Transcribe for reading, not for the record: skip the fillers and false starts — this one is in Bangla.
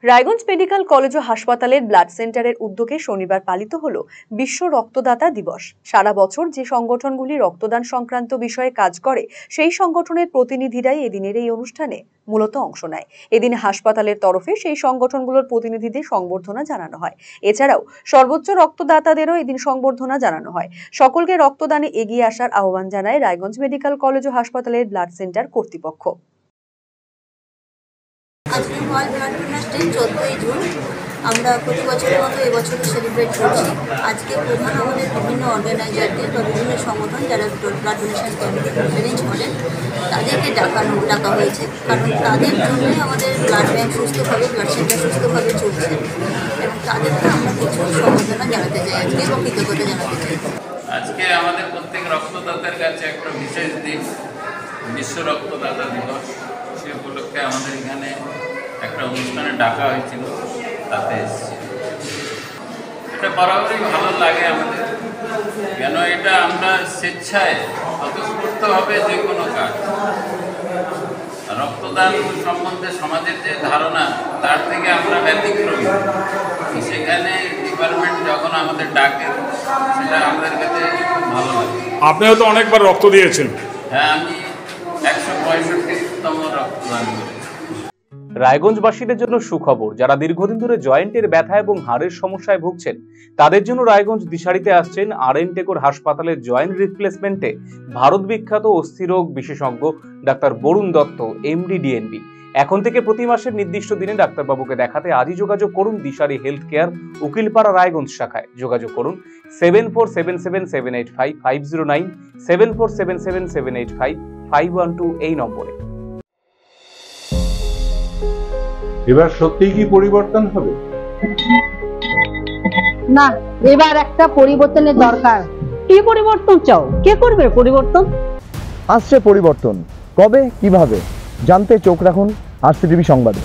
রায়গঞ্জ মেডিকেল কলেজ ও হাসপাতালের ব্লাড সেন্টারের উদ্যোগে শনিবার পালিত হলো বিশ্ব রক্তদাতা দিবস। সারা বছর যে সংগঠনগুলি রক্তদান সংক্রান্ত বিষয়ে কাজ করে সেই সংগঠনের প্রতিনিধিরাই এদিনের এই অনুষ্ঠানে মূলত অংশ নেয়। এদিন হাসপাতালের তরফে সেই সংগঠনগুলোর প্রতিনিধিদের সংবর্ধনা জানানো হয়। এছাড়াও সর্বোচ্চ রক্তদাতাদেরও এদিন সংবর্ধনা জানানো হয়। সকলকে রক্তদানে এগিয়ে আসার আহ্বান জানায় রায়গঞ্জ মেডিকেল কলেজ ও হাসপাতালের ব্লাড সেন্টার কর্তৃপক্ষ। আজকে ওয়ার্ল্ড ব্লাড ডোনার্স ডে 14ই জুন আমরা প্রতি বছরের মতো এবছরও সেলিব্রেট করছি। আজকে প্রধান আমাদের বিভিন্ন অর্গানাইজারদের বা বিভিন্ন সংগঠন যারা ব্লাড ডোনেশন ক্যাম্প অ্যারেঞ্জ করেন তাদেরকে ডাকা হয়েছে, কারণ তাদের জন্যই আমাদের ব্লাড ব্যাঙ্ক সুস্থভাবে, ব্লাড সেন্টার সুস্থভাবে চলছে এবং তাদেরকে আমরা কিছু সম্বর্ধনা জানাতে চাই আজকে এবং কৃতজ্ঞতা জানাতে চাই। আজকে আমাদের প্রত্যেক রক্তদাতার কাছে একটা বিশেষ দিন, বিশ্ব রক্তদাতা দিবস। সে উপলক্ষে আমাদের এখানে একটা অনুষ্ঠানে ডাকা হয়েছিল, তাতে এসেছি। এটা বরাবরই ভালো লাগে আমাদের, কেন এটা আমরা স্বেচ্ছায় স্বতঃস্ফূর্তভাবে যে কোনো কাজ। রক্তদান সম্বন্ধে সমাজের যে ধারণা তার থেকে আমরা ব্যতিক্রমী, সেখানে ডিপার্টমেন্ট যখন আমাদের ডাকে সেটা আমাদের কাছে ভালো লাগে। আপনিও তো অনেকবার রক্ত দিয়েছেন। হ্যাঁ, আমি 165তম রক্তদান করেছি। রায়গঞ্জবাসীদের জন্য সুখবর, যারা দীর্ঘদিন ধরে জয়েন্টের ব্যথা এবং হাড়ের সমস্যায় ভুগছেন তাদের জন্য রায়গঞ্জ দিশারিতে আসছেন আর.এন. টেকোর হাসপাতালের জয়েন্ট রিপ্লেসমেন্টে ভারত বিখ্যাত অস্থিরোগ বিশেষজ্ঞ doctor Barun Dutta, MD, DNB. এখন থেকে প্রতি মাসের নির্দিষ্ট দিনে ডাক্তারবাবুকে দেখাতে আজই যোগাযোগ করুন দিশারি হেলথ কেয়ার, উকিলপাড়া, রায়গঞ্জ শাখায়। যোগাযোগ করুন 7477785509, 7477785512 এই নম্বরে। এবার সত্যিই কি পরিবর্তন হবে? না, এবার একটা পরিবর্তনের দরকার। কি পরিবর্তন চাও? কে করবে পরিবর্তন? আসছে পরিবর্তন, কবে কিভাবে জানতে চোখ রাখুন RCTV সংবাদে।